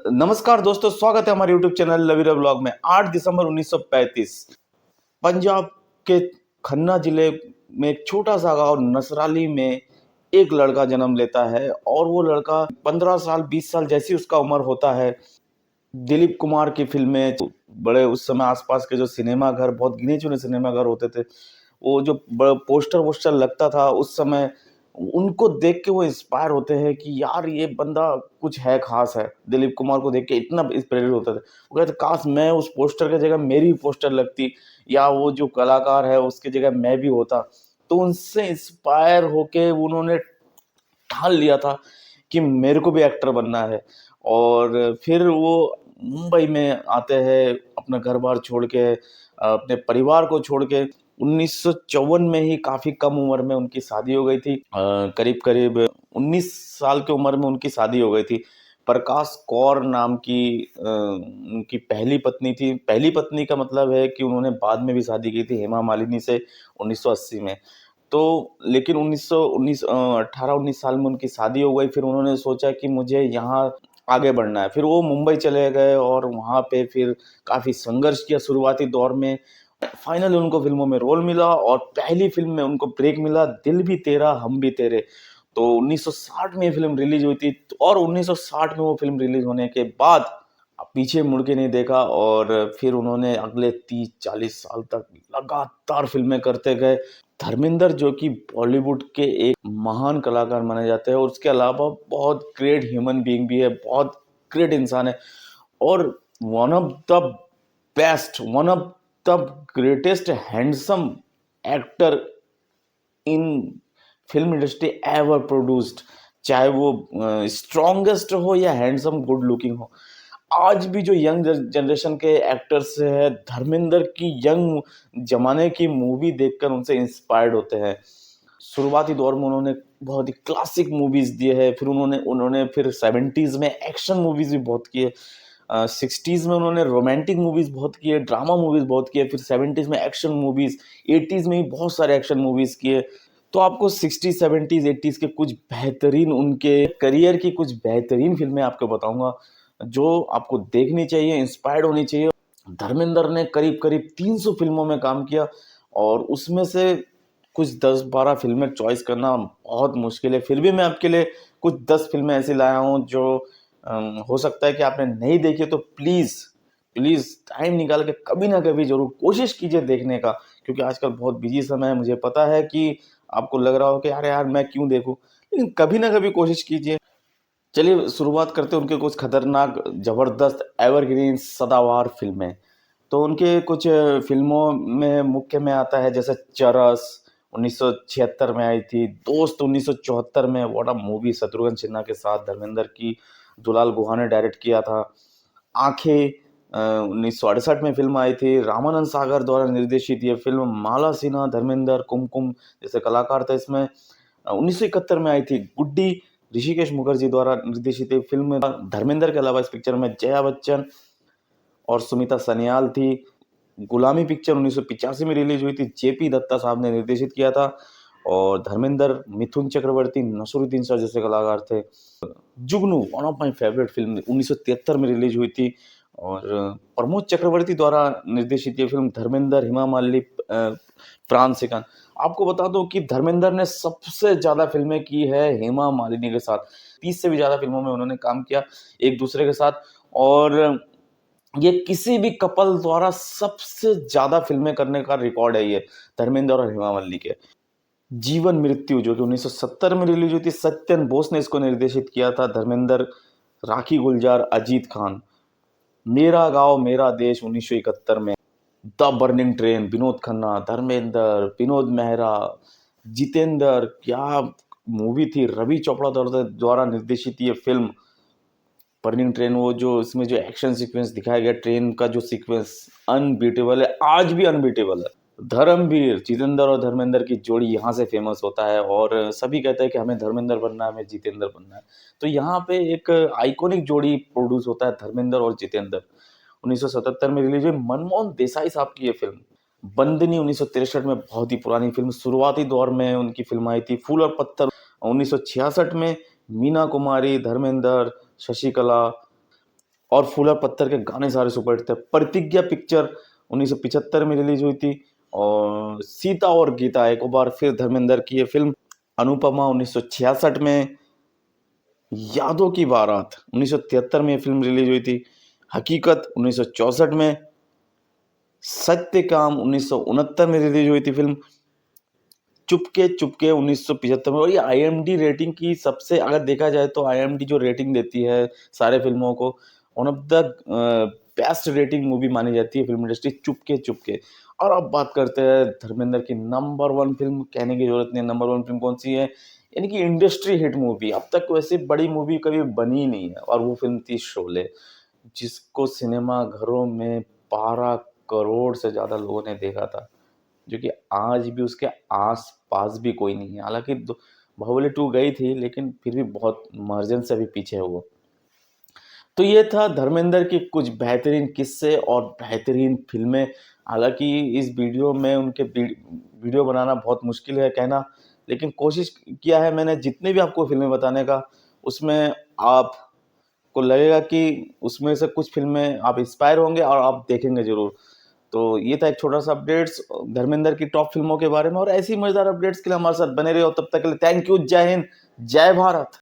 नमस्कार दोस्तों, स्वागत है हमारे YouTube चैनल लवीरा ब्लॉग में। 8 दिसंबर 1935 पंजाब के खन्ना जिले में एक छोटा सा गांव नसराली में एक लड़का जन्म लेता है और वो लड़का 15 साल 20 साल जैसी उसका उम्र होता है। दिलीप कुमार की फिल्में बड़े उस समय आसपास के जो सिनेमा घर, बहुत गिने चुने सिनेमा घर होते थे, वो जो पोस्टर वोस्टर लगता था उस समय, उनको देख के वो इंस्पायर होते हैं कि यार ये बंदा कुछ है, खास है। दिलीप कुमार को देख के इतना प्रेरित होते थे, वो कहते काश मैं उस पोस्टर की जगह मेरी पोस्टर लगती, या वो जो कलाकार है उसकी जगह मैं भी होता। तो उनसे इंस्पायर होके उन्होंने ठान लिया था कि मेरे को भी एक्टर बनना है। और फिर वो मुंबई में आते हैं अपना घर बार छोड़ के, अपने परिवार को छोड़ के। 1954 में ही काफी कम उम्र में उनकी शादी हो गई थी। करीब करीब 19 साल की उम्र में उनकी शादी हो गई थी। प्रकाश कौर नाम की उनकी पहली पत्नी थी। पहली पत्नी का मतलब है कि उन्होंने बाद में भी शादी की थी हेमा मालिनी से 1980 में। तो लेकिन 18-19 साल में उनकी शादी हो गई। फिर उन्होंने सोचा कि मुझे यहाँ आगे बढ़ना है। फिर वो मुंबई चले गए और वहाँ पे फिर काफ़ी संघर्ष किया शुरुआती दौर में। फाइनली उनको फिल्मों में रोल मिला और पहली फिल्म में उनको ब्रेक मिला, दिल भी तेरा हम भी तेरे। तो 1960 में ये फिल्म रिलीज हुई थी और 1960 में वो फिल्म रिलीज होने के बाद पीछे मुड़ के नहीं देखा और फिर उन्होंने अगले 30-40 साल तक लगातार फिल्में करते गए। धर्मेंद्र जो कि बॉलीवुड के एक महान कलाकार माने जाते हैं और उसके अलावा बहुत ग्रेट ह्यूमन बीइंग भी है, बहुत ग्रेट इंसान है और one of the greatest handsome actor in film industry ever produced. चाहे वो स्ट्रॉन्गेस्ट हो या हैंडसम गुड लुकिंग हो, आज भी जो यंग जनरेशन के एक्टर्स है, धर्मेंद्र की यंग जमाने की मूवी देखकर उनसे इंस्पायर्ड होते हैं। शुरुआती दौर में उन्होंने बहुत ही क्लासिक मूवीज दिए हैं। फिर उन्होंने फिर 70s में एक्शन मूवीज भी बहुत किए। 60s में उन्होंने रोमांटिक मूवीज बहुत किए, ड्रामा मूवीज बहुत किए। फिर 70s में एक्शन मूवीज, 80s में भी बहुत सारे एक्शन मूवीज किए। तो आपको 60s 70s 80s के कुछ बेहतरीन उनके करियर की कुछ बेहतरीन फिल्में आपको बताऊंगा जो आपको देखनी चाहिए, इंस्पायर्ड होनी चाहिए। धर्मेंद्र ने करीब करीब 300 फिल्मों में काम किया और उसमें से कुछ 10-12 फिल्में चॉइस करना बहुत मुश्किल है। फिर भी मैं आपके लिए कुछ 10 फिल्में ऐसी लाया हूँ जो हो सकता है कि आपने नहीं देखी, तो प्लीज प्लीज टाइम निकाल के कभी ना कभी जरूर कोशिश कीजिए देखने का, क्योंकि आजकल बहुत बिजी समय है। मुझे पता है कि आपको लग रहा हो कि अरे यार मैं क्यों देखूं, लेकिन कभी ना कभी कोशिश कीजिए। चलिए शुरुआत करते हैं उनके कुछ खतरनाक, जबरदस्त, एवरग्रीन, सदाबहार फिल्में। तो उनके कुछ फिल्मों में मुख्य में आता है जैसे चरस 1976 में आई थी, दोस्त 1974 में, what a movie, Shatrughan Sinha के साथ धर्मेंद्र की, दुलाल गुहा ने डायरेक्ट किया था। आंखें 1968 में फिल्म आई थी, रामानंद सागर द्वारा निर्देशित ये फिल्म, माला सिन्हा, धर्मेंद्र, कुमकुम जैसे कलाकार थे इसमें। 1971 में आई थी गुड्डी, ऋषिकेश मुखर्जी द्वारा निर्देशित एक फिल्म। धर्मेंद्र के अलावा इस पिक्चर में जया बच्चन और सुमिता सन्याल थी। गुलामी पिक्चर 1985 में रिलीज हुई थी, जेपी दत्ता साहब ने निर्देशित किया था और धर्मेंद्र, मिथुन चक्रवर्ती, नसरुद्दीन शाह जैसे कलाकार थे। जुगनू one of my favourite film 1973 में रिलीज हुई थी और प्रमोद चक्रवर्ती द्वारा निर्देशित ये फिल्म, धर्मेंद्र, हेमा मालिनी, प्राण सिकंद। आपको बता दूं कि धर्मेंद्र ने सबसे ज्यादा फिल्में की है हेमा मालिनी के साथ, 30 से भी ज्यादा फिल्मों में उन्होंने काम किया एक दूसरे के साथ। और ये किसी भी कपल द्वारा सबसे ज्यादा फिल्में करने का रिकॉर्ड है ये, धर्मेंद्र और हेमा मालिनी के। जीवन मृत्यु जो कि 1970 में रिलीज हुई थी, सत्यन बोस ने इसको निर्देशित किया था। धर्मेंद्र, राखी गुलजार, अजीत खान। मेरा गांव मेरा देश 1971 में। The burning train, Vinod Khanna, Dharmendra, Vinod Mehra, Jitendra, क्या मूवी थी। रवि चोपड़ा द्वारा निर्देशित ये फिल्म बर्निंग ट्रेन, वो जो इसमें जो एक्शन सीक्वेंस दिखाया गया, ट्रेन का जो सीक्वेंस अनबीटेबल है, आज भी अनबीटेबल है। धर्मवीर, जितेंद्र और धर्मेंद्र की जोड़ी यहाँ से फेमस होता है और सभी कहते हैं कि हमें धर्मेंद्र बनना है, हमें जितेंद्र बनना है। तो यहाँ पे एक आइकॉनिक जोड़ी प्रोड्यूस होता है, धर्मेंद्र और जितेंद्र। 1977 में रिलीज हुई मनमोहन देसाई साहब की ये फिल्म। बंदनी 1963 में, बहुत ही पुरानी फिल्म, शुरुआती दौर में उनकी फिल्म आई थी। फूल और पत्थर 1966 में, मीना कुमारी, धर्मेंद्र, शशिकला, और फूल और पत्थर के गाने सारे सुपरहिट थे। प्रतिज्ञा पिक्चर 1975 में रिलीज हुई थी। और सीता और गीता एक बार फिर धर्मेंद्र की ये फिल्म। अनुपमा 1966 में। यादों की बारात 1973 में ये फिल्म रिलीज हुई थी। हकीकत 1964 में। सत्यकाम 1969 में रिलीज हुई थी फिल्म। चुपके चुपके 1975 में। और ये आईएमडी रेटिंग की सबसे, अगर देखा जाए तो आईएमडी जो रेटिंग देती है सारे फिल्मों को, one of the best rating movie मानी जाती है फिल्म इंडस्ट्री, चुपके चुपके। और अब बात करते हैं धर्मेंद्र की नंबर वन फिल्म, कहने की जरूरत नहीं, नंबर वन फिल्म कौन सी है, यानी कि इंडस्ट्री हिट मूवी। अब तक वैसे बड़ी मूवी कभी बनी नहीं है, और वो फिल्म थी शोले, जिसको सिनेमा घरों में 12 करोड़ से ज्यादा लोगों ने देखा था, जो कि आज भी उसके आस पास भी कोई नहीं है। हालांकि बाहुबली 2 गई थी, लेकिन फिर भी बहुत मार्जिन से भी पीछे है वो। तो ये था धर्मेंद्र की कुछ बेहतरीन किस्से और बेहतरीन फिल्में। हालांकि इस वीडियो में उनके वीडियो बनाना बहुत मुश्किल है कहना, लेकिन कोशिश किया है मैंने जितने भी आपको फिल्में बताने का, उसमें आपको लगेगा कि उसमें से कुछ फिल्में आप इंस्पायर होंगे और आप देखेंगे जरूर। तो ये था एक छोटा सा अपडेट्स धर्मेंद्र की टॉप फिल्मों के बारे में, और ऐसी मजेदार अपडेट्स के लिए हमारे साथ बने रहे हो। तब तक के लिए थैंक यू, जय हिंद, जय भारत।